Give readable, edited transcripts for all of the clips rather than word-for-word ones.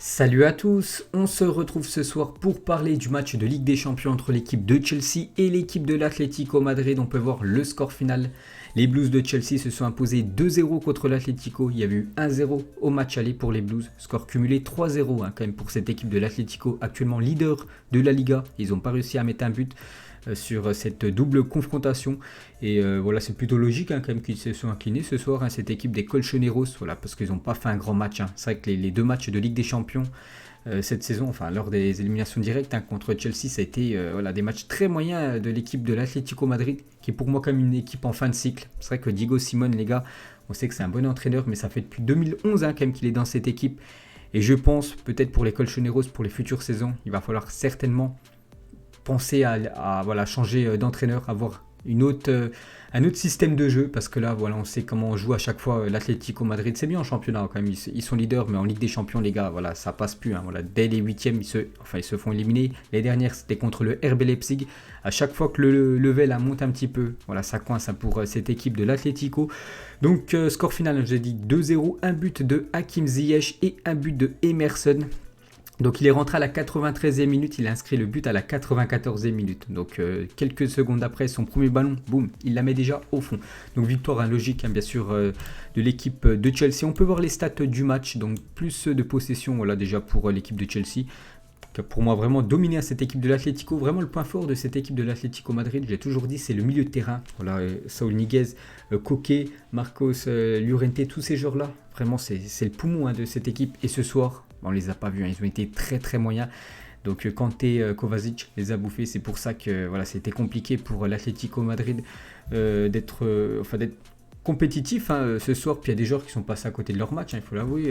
Salut à tous, on se retrouve ce soir pour parler du match de Ligue des Champions entre l'équipe de Chelsea et l'équipe de l'Atlético Madrid. On peut voir le score final. Les Blues de Chelsea se sont imposés 2-0 contre l'Atlético. Il y avait eu 1-0 au match aller pour les Blues. Score cumulé 3-0 quand même pour cette équipe de l'Atlético, actuellement leader de la Liga. Ils n'ont pas réussi à mettre un but sur cette double confrontation. Et voilà, c'est plutôt logique quand même qu'ils se sont inclinés ce soir, cette équipe des Colchoneros, voilà, parce qu'ils n'ont pas fait un grand match. C'est vrai que les deux matchs de Ligue des Champions cette saison, enfin lors des éliminations directes contre Chelsea, ça a été voilà, des matchs très moyens de l'équipe de l'Atlético Madrid, qui est pour moi comme une équipe en fin de cycle. C'est vrai que Diego Simone, les gars, on sait que c'est un bon entraîneur, mais ça fait depuis 2011 quand même qu'il est dans cette équipe. Et je pense, peut-être pour les Colchoneros, pour les futures saisons, il va falloir certainement penser à voilà, changer d'entraîneur, avoir un autre système de jeu, parce que là voilà, on sait comment on joue à chaque fois. L'Atlético Madrid, c'est bien en championnat quand même, ils sont leaders, mais en Ligue des Champions, les gars, voilà, ça passe plus. Voilà, dès les huitièmes, ils se font éliminer. Les dernières, c'était contre le RB Leipzig. À chaque fois que le level monte un petit peu, voilà, ça coince pour cette équipe de l'Atlético. Donc score final, j'ai dit 2-0, un but de Hakim Ziyech et un but de Emerson. Donc il est rentré à la 93e minute, il a inscrit le but à la 94e minute. Donc quelques secondes après son premier ballon, boum, il la met déjà au fond. Donc victoire logique bien sûr de l'équipe de Chelsea. On peut voir les stats du match, donc plus de possession voilà, déjà pour l'équipe de Chelsea. Pour moi vraiment dominé à cette équipe de l'Atlético. Vraiment le point fort de cette équipe de l'Atlético Madrid, j'ai toujours dit, c'est le milieu de terrain. Voilà, Saúl Ñíguez, Koke, Marcos Llorente, tous ces joueurs-là, vraiment c'est le poumon de cette équipe. Et ce soir, on les a pas vus, ils ont été très très moyens. Donc Kanté, Kovacic les a bouffés. C'est pour ça que voilà, c'était compliqué pour l'Atlético Madrid d'être compétitif ce soir. Puis il y a des joueurs qui sont passés à côté de leur match, il faut l'avouer.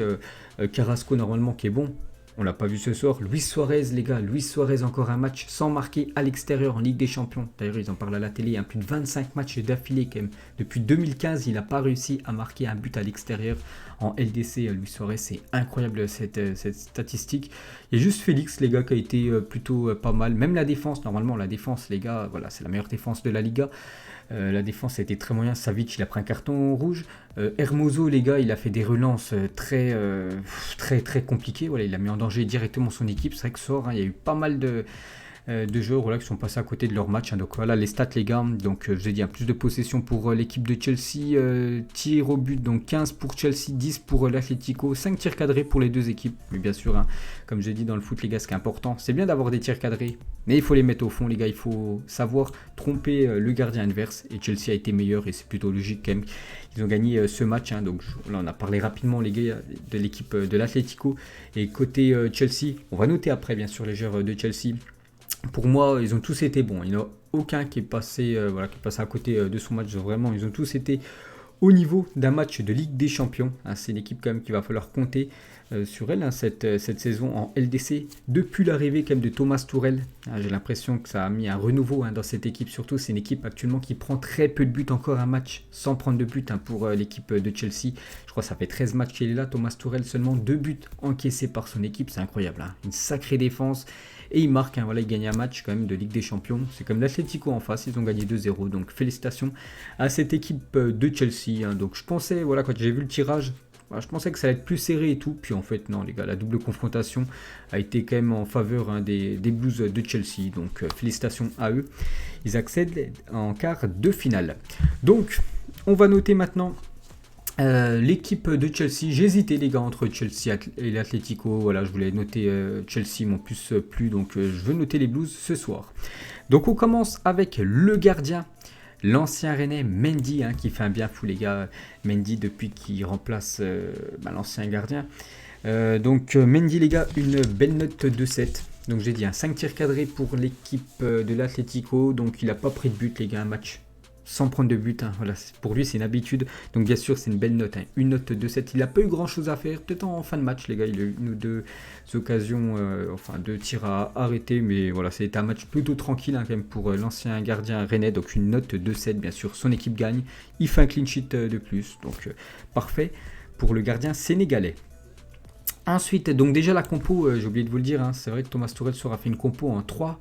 Carrasco normalement qui est bon, on l'a pas vu ce soir. Luis Suarez, les gars, Luis Suarez, encore un match sans marquer à l'extérieur en Ligue des Champions. D'ailleurs, ils en parlent à la télé, plus de 25 matchs d'affilée quand même. Depuis 2015, il n'a pas réussi à marquer un but à l'extérieur en LDC. Luis Suarez, c'est incroyable cette statistique. Il y a juste Félix, les gars, qui a été plutôt pas mal. Même la défense, normalement, la défense, les gars, voilà, c'est la meilleure défense de la Liga. La défense a été très moyen. Savic, il a pris un carton rouge. Hermoso, les gars, il a fait des relances très compliquées. Voilà, il a mis en danger directement son équipe. C'est vrai que ce soir, il y a eu pas mal de joueurs voilà, qui sont passés à côté de leur match. Donc voilà les stats, les gars. Donc je vous ai dit, plus de possession pour l'équipe de Chelsea. Tirs au but, donc 15 pour Chelsea, 10 pour l'Atlético. 5 tirs cadrés pour les deux équipes. Mais bien sûr, comme j'ai dit dans le foot, les gars, ce qui est important, c'est bien d'avoir des tirs cadrés. Mais il faut les mettre au fond, les gars. Il faut savoir tromper le gardien adverse. Et Chelsea a été meilleur et c'est plutôt logique quand même. Ils ont gagné ce match. Donc là, on a parlé rapidement, les gars, de l'équipe de l'Atlético. Et côté Chelsea, on va noter après, bien sûr, les joueurs de Chelsea. Pour moi, ils ont tous été bons. Il n'y en a aucun qui est passé à côté de son match. Vraiment, ils ont tous été au niveau d'un match de Ligue des Champions. C'est l'équipe quand même qu'il va falloir compter sur elle cette saison en LDC. Depuis l'arrivée quand même de Thomas Tuchel, j'ai l'impression que ça a mis un renouveau dans cette équipe. Surtout, c'est une équipe actuellement qui prend très peu de buts. Encore un match sans prendre de buts pour l'équipe de Chelsea. Je crois que ça fait 13 matchs qu'il est là. Thomas Tuchel, seulement 2 buts encaissés par son équipe. C'est incroyable. Une sacrée défense. Et il marque, voilà, il gagne un match quand même de Ligue des Champions. C'est comme l'Atlético en face, ils ont gagné 2-0. Donc félicitations à cette équipe de Chelsea. Donc je pensais, voilà, quand j'ai vu le tirage, je pensais que ça allait être plus serré et tout. Puis en fait, non, les gars, la double confrontation a été quand même en faveur des Blues de Chelsea. Donc félicitations à eux. Ils accèdent en quart de finale. Donc, on va noter maintenant l'équipe de Chelsea. J'ai hésité, les gars, entre Chelsea et l'Atlético. Voilà, je voulais noter Chelsea, m'ont plus plu. Donc je veux noter les Blues ce soir. Donc on commence avec le gardien, l'ancien Rennais Mendy, qui fait un bien fou, les gars. Mendy, depuis qu'il remplace l'ancien gardien. Donc Mendy, les gars, une belle note de 7. Donc j'ai dit 5 tirs cadrés pour l'équipe de l'Atlético. Donc il n'a pas pris de but, les gars, un match sans prendre de but. Voilà, pour lui, c'est une habitude. Donc bien sûr, c'est une belle note. Une note de 7. Il n'a pas eu grand chose à faire. Peut-être en fin de match, les gars. Il a eu une ou deux occasions, 2 tirs à arrêter. Mais voilà, c'était un match plutôt tranquille quand même pour l'ancien gardien rennais. Donc une note de 7, bien sûr. Son équipe gagne. Il fait un clean sheet de plus. Donc parfait pour le gardien sénégalais. Ensuite, donc déjà la compo, j'ai oublié de vous le dire. C'est vrai que Thomas Tuchel aura fait une compo en 3.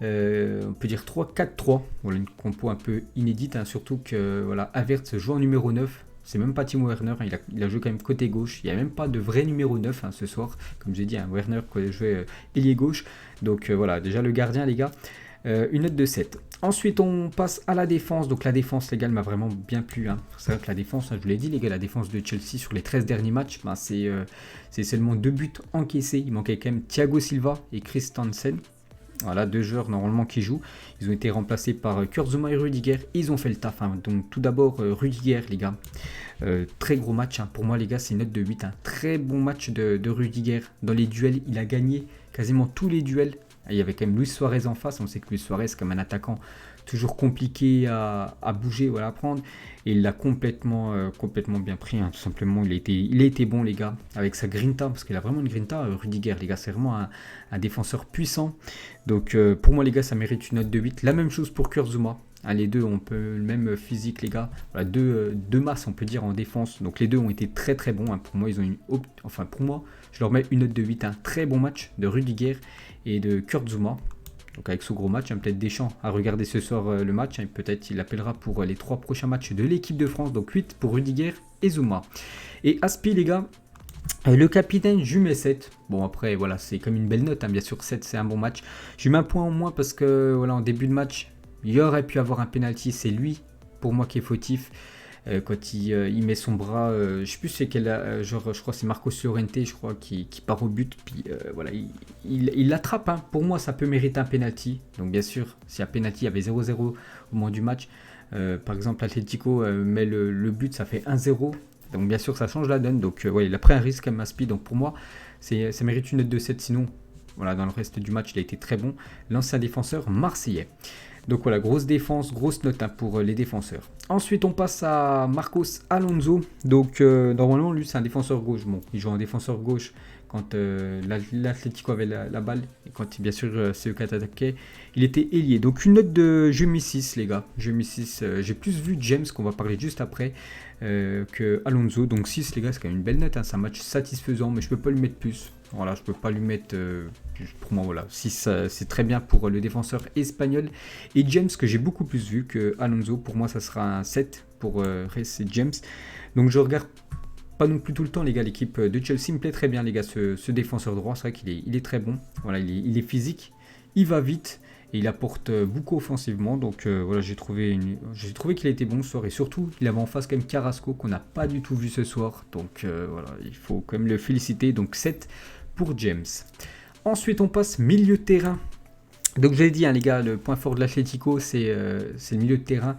On peut dire 3-4-3. Voilà, une compo un peu inédite. Surtout que voilà, Havertz joue en numéro 9. C'est même pas Timo Werner, il a joué quand même côté gauche. Il n'y a même pas de vrai numéro 9 ce soir. Comme j'ai dit, Werner qui a joué ailier gauche. Donc voilà, déjà le gardien les gars, une note de 7. Ensuite on passe à la défense. Donc la défense les gars m'a vraiment bien plu. C'est vrai que la défense, je vous l'ai dit les gars, la défense de Chelsea sur les 13 derniers matchs, c'est seulement 2 buts encaissés. Il manquait quand même Thiago Silva et Christensen. Voilà, 2 joueurs normalement qui jouent. Ils ont été remplacés par Kurtzuma et Rudiger. Ils ont fait le taf. Donc tout d'abord Rudiger les gars. Très gros match. Pour moi les gars c'est une note de 8. Très bon match de Rudiger. Dans les duels, il a gagné quasiment tous les duels. Il y avait quand même Luis Suarez en face. On sait que Luis Suarez comme un attaquant toujours compliqué à bouger, voilà, à prendre. Et il l'a complètement bien pris. Tout simplement, il a été bon les gars. Avec sa grinta, parce qu'il a vraiment une grinta, Rudiger les gars. C'est vraiment un défenseur puissant. Donc pour moi les gars ça mérite une note de 8. La même chose pour Kurtzuma. Les deux ont le même physique les gars. Voilà, deux masses on peut dire en défense. Donc les deux ont été très très bons. Pour moi ils ont pour moi je leur mets une note de 8. Un très bon match de Rudiger et de Kurtzuma. Donc avec ce gros match, peut-être Deschamps à regarder ce soir le match. Peut-être il appellera pour les 3 prochains matchs de l'équipe de France. Donc 8 pour Rudiger et Zouma. Et Aspi les gars, le capitaine, je lui mets 7. Bon après voilà, c'est comme une belle note. Bien sûr 7 c'est un bon match. Je lui mets un point en moins parce que voilà, en début de match, il y aurait pu avoir un penalty. C'est lui pour moi qui est fautif. Quand il met son bras, je sais plus c'est quel, je crois que c'est Marcos Llorente, je crois, qui part au but, puis voilà, il l'attrape. Pour moi, ça peut mériter un penalty. Donc bien sûr, si un penalty, il y avait 0-0 au moment du match. Par exemple, Atlético met le but, ça fait 1-0. Donc bien sûr, ça change la donne. Donc ouais, il a pris un risque comme Aspi. Donc pour moi, ça mérite une note de 7. Sinon, voilà, dans le reste du match, il a été très bon. L'ancien défenseur marseillais. Donc voilà, grosse défense, grosse note pour les défenseurs. Ensuite, on passe à Marcos Alonso. Donc normalement, lui, c'est un défenseur gauche. Bon, il joue en défenseur gauche quand l'Atlético avait la balle. Et quand, bien sûr, c'est eux qui attaquaient, il était ailier. Donc une note de je mets 6, les gars. Je mets 6. J'ai plus vu James, qu'on va parler juste après, que Alonso. Donc 6, les gars, c'est quand même une belle note. C'est un match satisfaisant, mais je peux pas lui mettre plus. Voilà, je peux pas lui mettre, pour moi, voilà, 6, c'est très bien pour le défenseur espagnol. Et James, que j'ai beaucoup plus vu que Alonso, pour moi, ça sera un 7 pour Reece James. Donc je regarde pas non plus tout le temps, les gars, l'équipe de Chelsea me plaît très bien, les gars, ce défenseur droit, c'est vrai qu'il est très bon. Voilà, il est physique, il va vite et il apporte beaucoup offensivement. Donc voilà, j'ai trouvé qu'il a été bon ce soir et surtout, il avait en face quand même Carrasco qu'on n'a pas du tout vu ce soir. Donc voilà, il faut quand même le féliciter. Donc 7 pour James. Ensuite, on passe milieu de terrain. Donc, je l'ai dit, les gars, le point fort de l'Atlético, c'est le milieu de terrain.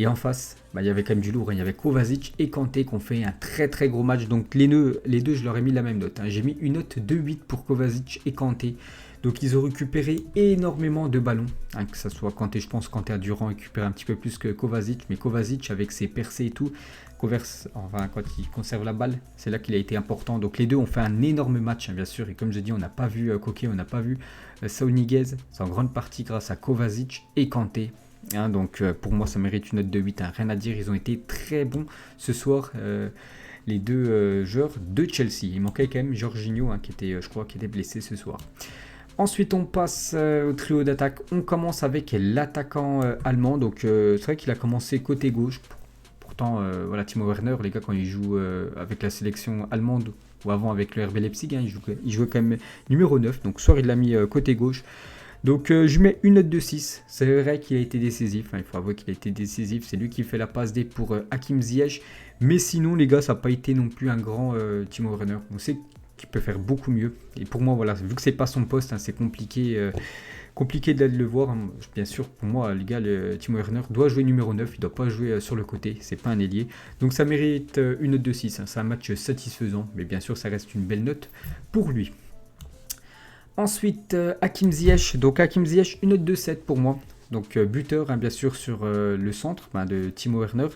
Et en face, il y avait quand même du lourd. Il y avait Kovacic et Kanté qui ont fait un très très gros match. Donc, les deux, je leur ai mis la même note. J'ai mis une note de 8 pour Kovacic et Kanté. Donc, ils ont récupéré énormément de ballons. Que ce soit Kanté, je pense, Kanté a dû récupérer un petit peu plus que Kovacic. Mais Kovacic, avec ses percées et tout, quand il conserve la balle, c'est là qu'il a été important. Donc les deux ont fait un énorme match, bien sûr. Et comme j'ai dit, on n'a pas vu Koke, on n'a pas vu Saúl Ñíguez. C'est en grande partie grâce à Kovacic et Kanté. Donc pour moi, ça mérite une note de 8. Rien à dire, ils ont été très bons ce soir. Les deux joueurs de Chelsea. Il manquait quand même Jorginho, qui était, je crois, qui était blessé ce soir. Ensuite, on passe au trio d'attaque. On commence avec l'attaquant allemand. Donc c'est vrai qu'il a commencé côté gauche. Pourtant, voilà, Timo Werner, les gars, quand il joue avec la sélection allemande ou avant avec le RB Leipzig, il jouait quand même numéro 9. Donc, soir, il l'a mis côté gauche. Donc, je lui mets une note de 6. C'est vrai qu'il a été décisif. Il faut avouer qu'il a été décisif. C'est lui qui fait la passe D pour Hakim Ziyech. Mais sinon, les gars, ça n'a pas été non plus un grand Timo Werner. On sait qu'il peut faire beaucoup mieux. Et pour moi, voilà, vu que c'est pas son poste, c'est compliqué. Compliqué de le voir, bien sûr, pour moi, les gars, Timo Werner doit jouer numéro 9, il ne doit pas jouer sur le côté, c'est pas un ailier. Donc ça mérite une note de 6, c'est un match satisfaisant, mais bien sûr, ça reste une belle note pour lui. Ensuite, Hakim Ziyech, donc Hakim Ziyech, une note de 7 pour moi. Donc buteur, bien sûr, sur le centre de Timo Werner.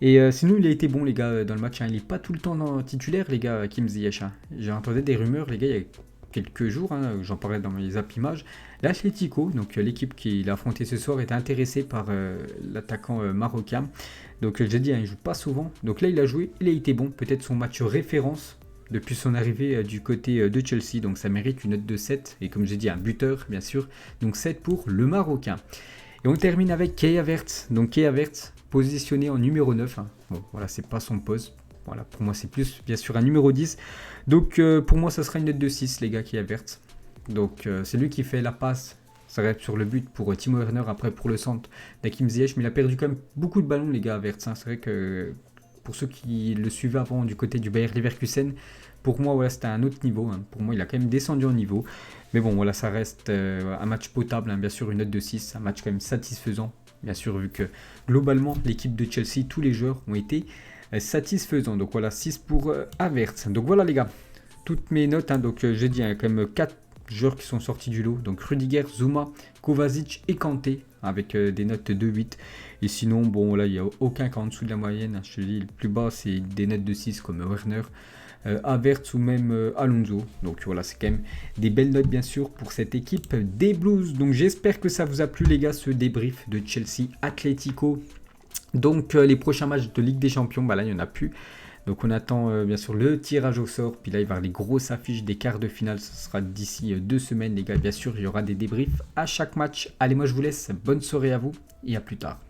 Et sinon, il a été bon, les gars, dans le match. Il n'est pas tout le temps titulaire, les gars, Hakim Ziyech. J'ai entendu des rumeurs, les gars, il y a quelques jours, j'en parlais dans mes zap images. L'Atlético, donc l'équipe qu'il a affronté ce soir, était intéressée par l'attaquant marocain. Donc j'ai dit, il ne joue pas souvent. Donc là, il a joué, il a été bon. Peut-être son match référence depuis son arrivée du côté de Chelsea. Donc ça mérite une note de 7. Et comme j'ai dit, un buteur, bien sûr. Donc 7 pour le Marocain. Et on termine avec Kai Havertz. Donc Kai Havertz, positionné en numéro 9. Hein. Bon, voilà, c'est pas son poste. Voilà, pour moi, c'est plus, bien sûr, un numéro 10. Donc, pour moi, ça sera une note de 6, les gars, qui est verte. Donc, c'est lui qui fait la passe. Ça reste sur le but pour Timo Werner. Après, pour le centre d'Hakim Ziyech. Mais il a perdu quand même beaucoup de ballons, les gars, à Verts. Hein. C'est vrai que pour ceux qui le suivaient avant du côté du Bayer Leverkusen, pour moi, voilà, c'était un autre niveau. Hein. Pour moi, il a quand même descendu en niveau. Mais bon, voilà, ça reste un match potable. Hein. Bien sûr, une note de 6. Un match quand même satisfaisant. Bien sûr, vu que globalement, l'équipe de Chelsea, tous les joueurs ont été satisfaisants. Donc voilà, 6 pour Havertz. Donc voilà, les gars, toutes mes notes. Hein. Donc j'ai dit, il y a quand même 4 joueurs qui sont sortis du lot. Donc Rudiger, Zouma, Kovacic et Kanté avec des notes de 8. Et sinon, bon, là, il n'y a aucun qui est en dessous de la moyenne. Je te dis, le plus bas, c'est des notes de 6 comme Werner, Havertz ou même Alonso. Donc voilà, c'est quand même des belles notes, bien sûr, pour cette équipe des Blues. Donc j'espère que ça vous a plu, les gars, ce débrief de Chelsea Atlético. Donc les prochains matchs de Ligue des Champions, bah là, il n'y en a plus. Donc on attend bien sûr le tirage au sort. Puis là, il va y avoir les grosses affiches des quarts de finale. Ce sera d'ici 2 semaines, les gars. Bien sûr, il y aura des débriefs à chaque match. Allez, moi, je vous laisse. Bonne soirée à vous et à plus tard.